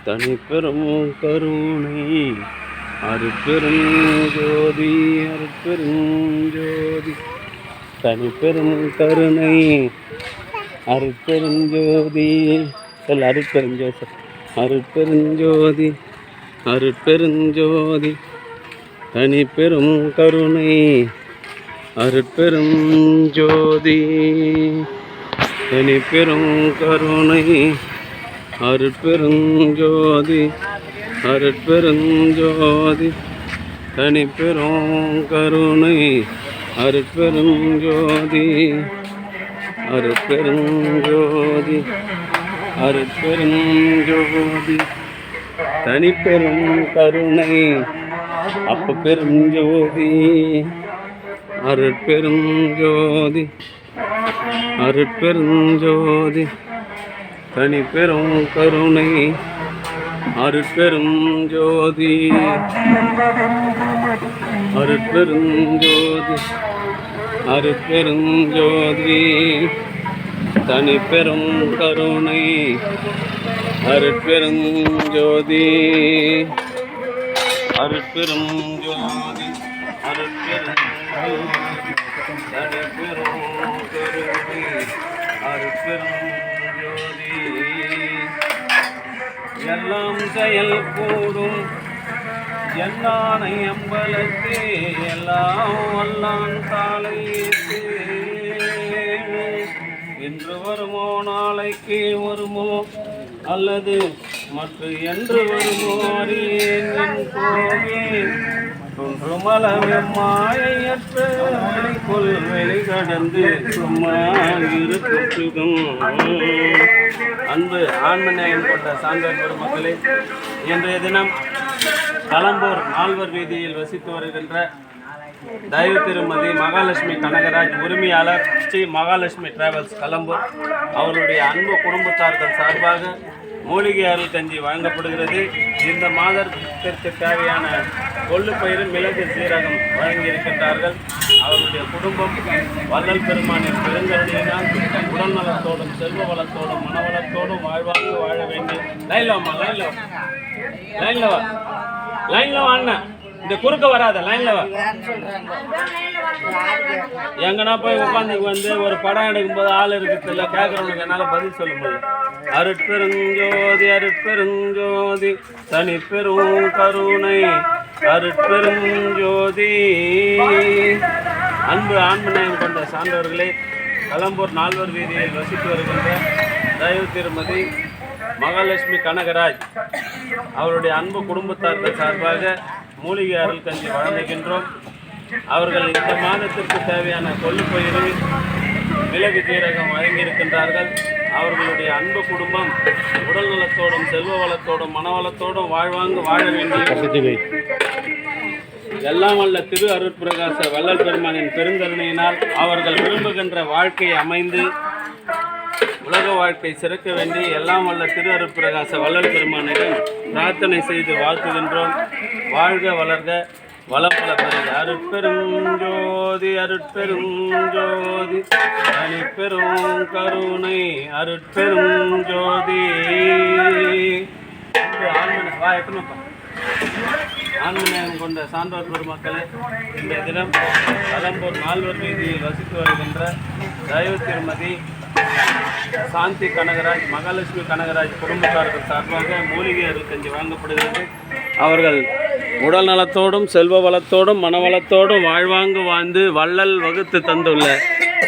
தனிப்பெரும் கருணை அருட்பெரும் ஜோதி அருட்பெரும் ஜோதி தனிப்பெரும் கருணை அருட்பெரும் ஜோதி சொல் அருட்பெரும் ஜோதி அருட்பெரும் ஜோதி அருட்பெரும் ஜோதி தனிப்பெரும் கருணை அருட்பெரும் ஜோதி தனிப்பெரும் கருணை அருட்பெரும் ஜோதி அருட்பெரும் ஜோதி தனிப்பெரும் கருணை அருட்பெரும் ஜோதி அருட்பெரும் ஜோதி அருட்பெரும் ஜோதி தனிப்பெரும் கருணை அப்பெரும் ஜோதி அருட்பெரும் ஜோதி அருட்பெரும் ஜோதி தனிப்பெரும் கருணை அருட்பெரும் ஜோதி அருட்பெரும் ஜோதி அருட்பெரும் ஜோதி தனிப்பெரும் கருணை அருட்பெரும் ஜோதி அருட்பெரும் ஜோதி அருட்பெரும் தனிப்பெரும் கருணை அருட்பெரும் ஜோதி எல்லாம் செயல் கூடும் எல்லானை அம்பலத்தே எல்லாம் வல்லான் காலையேத்தே இன்று வருமோ நாளைக்கு வருமோ அல்லது மற்ற என்று வருமோ அறியேன் என் கோவே மாயையற்ற வெளிக்குள் வெளி கடந்து சும்மா இருக்கும் சுகம். அன்பு ஆண்மநேயம் கொண்ட சான்றோர் பெருமக்களே, இன்றைய தினம் களம்பூர் நால்வர் வீதியில் வசித்து வருகின்ற தயவு திருமதி மகாலட்சுமி கனகராஜ் உரிமையாளர் ஸ்ரீ மகாலட்சுமி டிராவல்ஸ் களம்பூர் அவருடைய அன்பு குடும்பத்தார்கள் சார்பாக மூலிகை அருள் கஞ்சி வழங்கப்படுகிறது. இந்த மாதத்திற்கு தேவையான கொள்ளு பயிறு மிளகு சீரகம் வழங்கியிருக்கின்றார்கள். அவருடைய குடும்பம் வள்ளல் பெருமானின் பெருங்கருணையினால் உடல் நலத்தோடும் செல்வ வளத்தோடும் மனவளத்தோடும் வாழ்வாங்க வாழ வேண்டும். லைன்லவாம்மா, லைன்ல வாண்ணா, இந்த குறுக்க வராத, லைன்ல வா. எங்கன்னா போய் உட்காந்துக்கு வந்து ஒரு படம் எடுக்கும்போது ஆள் இருக்குது இல்லை, கேட்குறவனுக்கு என்னால் பதில் சொல்ல முடியல. அருட்பெருஞ்சோதி அருட்பெருஞ்சோதி தனிப்பெரும் கருணை அருட்பெருஞ்சோதி. அன்பு ஆண்மநேயம் கொண்ட சான்றவர்களே, களம்பூர் நால்வர் வீதியில் வசித்து வருகின்ற தயவு திருமதி மகாலட்சுமி கனகராஜ் அவருடைய அன்பு குடும்பத்தார்கள் சார்பாக மூலிகை அருள் கஞ்சி வழங்குகின்றோம். அவர்கள் இந்த மாதத்திற்கு தேவையான கொள்ளு பயிறு மிளகு சீரகம் வழங்கியிருக்கின்றார்கள். அவர்களுடைய அன்பு குடும்பம் உடல் நலத்தோடும் செல்வ வளத்தோடும் மனவளத்தோடும் வாழ்வாங்கு வாழ வேண்டிய எல்லாம் வல்ல திரு அருட்பிரகாச வள்ளல் பெருமானின் பெருங்கருணையினால் அவர்கள் விரும்புகின்ற வாழ்க்கை அமைந்து உலக வாழ்க்கை சிறக்க வேண்டி எல்லாம் வல்ல திரு அருட்பிரகாச வள்ளல் பெருமானிடம் பிரார்த்தனை செய்து வாழ்த்துகின்றோம். வாழ்க வளர்க வளம் பல பெருக. அருட்பெரும் ஜோதி அருட்பெரும் ஜோதி தனிப்பெரும் கருணை அருட்பெரும் ஜோதி. ஆண்மநேயம் கொண்ட சான்றோர் பெருமக்களே, இன்றைய தினம் களம்பூர் நால்வர் வீதியில் வசித்து வருகின்ற தயவு திருமதி சாந்தி கனகராஜ் மகாலட்சுமி கனகராஜ் குடும்பத்தார்கள் சார்பாக மூலிகை அருள் கஞ்சி வழங்கப்படுகிறது. அவர்கள் உடல் நலத்தோடும் செல்வ வளத்தோடும் மனவளத்தோடும் வாழ்வாங்கு வாழ்ந்து வள்ளல் வகுத்து தந்துள்ள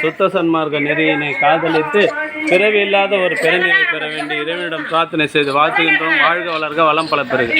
சுத்த சன்மார்க்க நெறியினை காதலித்து பிறவி இல்லாத ஒரு பெருநிலை பெற வேண்டி இறைவனிடம் பிரார்த்தனை செய்து வாழ்த்துகின்றோம். வாழ்க வளர்க வளம் பல பெறுக.